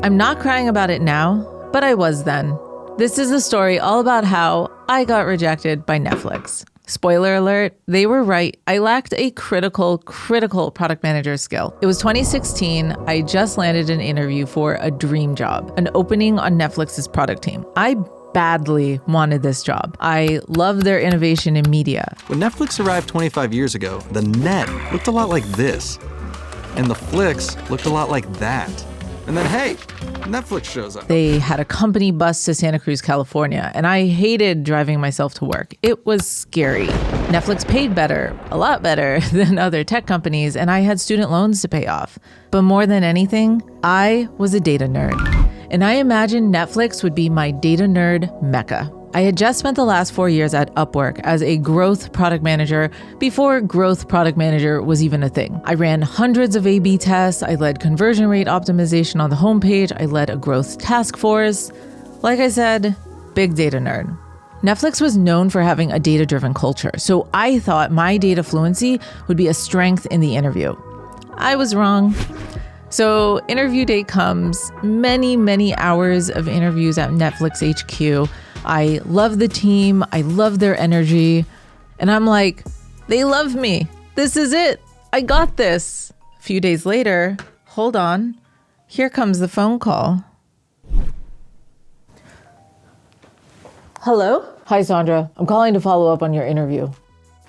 I'm not crying about it now, but I was then. This is a story all about how I got rejected by Netflix. Spoiler alert, they were right. I lacked a critical product manager skill. It was 2016. I just landed an interview for a dream job, an opening on Netflix's product team. I badly wanted this job. I love their innovation in media. When Netflix arrived 25 years ago, the net looked a lot like this. And the flicks looked a lot like that. And then, hey, Netflix shows up. They had a company bus to Santa Cruz, California, and I hated driving myself to work. It was scary. Netflix paid better, a lot better than other tech companies, and I had student loans to pay off. But more than anything, I was a data nerd. And I imagined Netflix would be my data nerd mecca. I had just spent the last 4 years at Upwork as a growth product manager before growth product manager was even a thing. I ran hundreds of A/B tests. I led conversion rate optimization on the homepage. I led a growth task force. Like I said, big data nerd. Netflix was known for having a data-driven culture, so I thought my data fluency would be a strength in the interview. I was wrong. So interview day comes, many hours of interviews at Netflix HQ. I love the team. I love their energy. And I'm like, they love me. This is it. I got this. A few days later, hold on. Here comes the phone call. Hello? Hi, Sandra. I'm calling to follow up on your interview.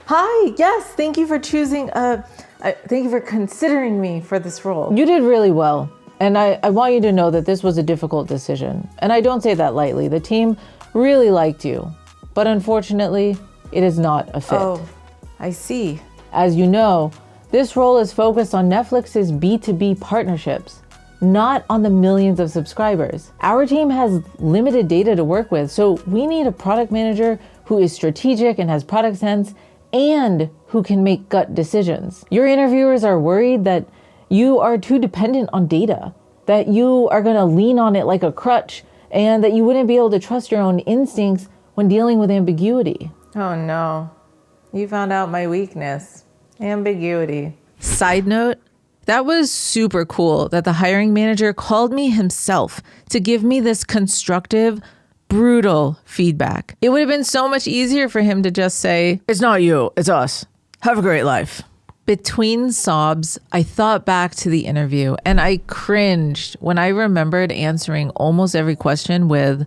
Hi. Yes. Thank you for thank you for considering me for this role. You did really well. And I want you to know that this was a difficult decision. And I don't say that lightly. The team really liked you, but unfortunately, it is not a fit. Oh, I see. As you know, this role is focused on Netflix's B2B partnerships, not on the millions of subscribers. Our team has limited data to work with, so we need a product manager who is strategic and has product sense and who can make gut decisions. Your interviewers are worried that you are too dependent on data, that you are going to lean on it like a crutch, and that you wouldn't be able to trust your own instincts when dealing with ambiguity. Oh no, you found out my weakness, ambiguity. Side note, that was super cool that the hiring manager called me himself to give me this constructive, brutal feedback. It would have been so much easier for him to just say, "It's not you, it's us. Have a great life." Between sobs, I thought back to the interview and I cringed when I remembered answering almost every question with,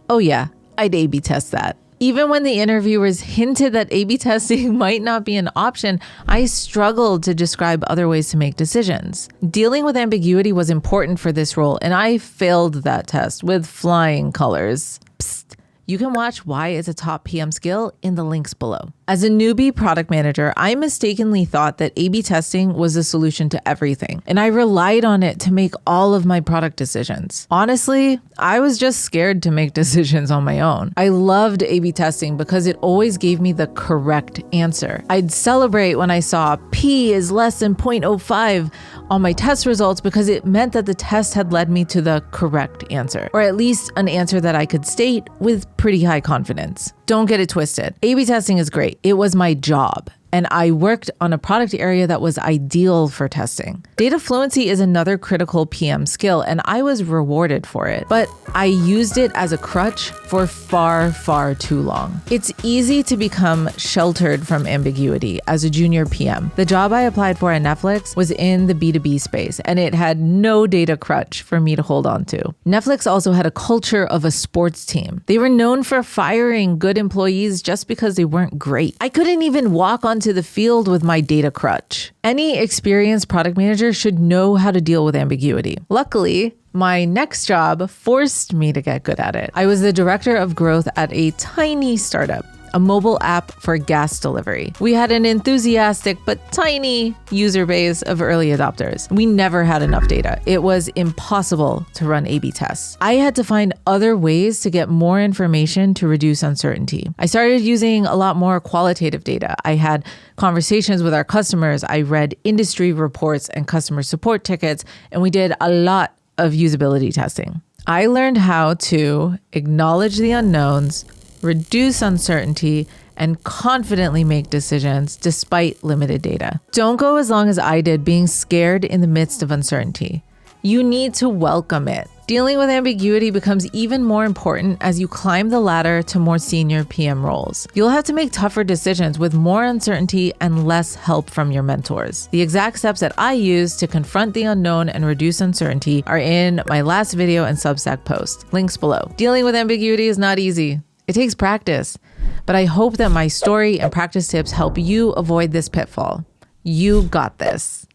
"Oh yeah, I'd A/B test that." Even when the interviewers hinted that A/B testing might not be an option, I struggled to describe other ways to make decisions. Dealing with ambiguity was important for this role, and I failed that test with flying colors. Psst. You can watch why it's a top PM skill in the links below. As a newbie product manager, I mistakenly thought that A/B testing was the solution to everything, and I relied on it to make all of my product decisions. Honestly, I was just scared to make decisions on my own. I loved A/B testing because it always gave me the correct answer. I'd celebrate when I saw P is less than 0.05 on my test results because it meant that the test had led me to the correct answer, or at least an answer that I could state with pretty high confidence. Don't get it twisted. A/B testing is great. It was my job, and I worked on a product area that was ideal for testing. Data fluency is another critical PM skill, and I was rewarded for it, but I used it as a crutch for far too long. It's easy to become sheltered from ambiguity as a junior PM. The job I applied for at Netflix was in the B2B space, and it had no data crutch for me to hold on to. Netflix also had a culture of a sports team. They were known for firing good employees just because they weren't great. I couldn't even walk onto the field with my data crutch. Any experienced product manager should know how to deal with ambiguity. Luckily, my next job forced me to get good at it. I was the director of growth at a tiny startup, a mobile app for gas delivery. We had an enthusiastic but tiny user base of early adopters. We never had enough data. It was impossible to run A/B tests. I had to find other ways to get more information to reduce uncertainty. I started using a lot more qualitative data. I had conversations with our customers. I read industry reports and customer support tickets, and we did a lot of usability testing. I learned how to acknowledge the unknowns, reduce uncertainty, and confidently make decisions despite limited data. Don't go as long as I did being scared in the midst of uncertainty. You need to welcome it. Dealing with ambiguity becomes even more important as you climb the ladder to more senior PM roles. You'll have to make tougher decisions with more uncertainty and less help from your mentors. The exact steps that I use to confront the unknown and reduce uncertainty are in my last video and Substack post. Links below. Dealing with ambiguity is not easy. It takes practice, but I hope that my story and practice tips help you avoid this pitfall. You got this.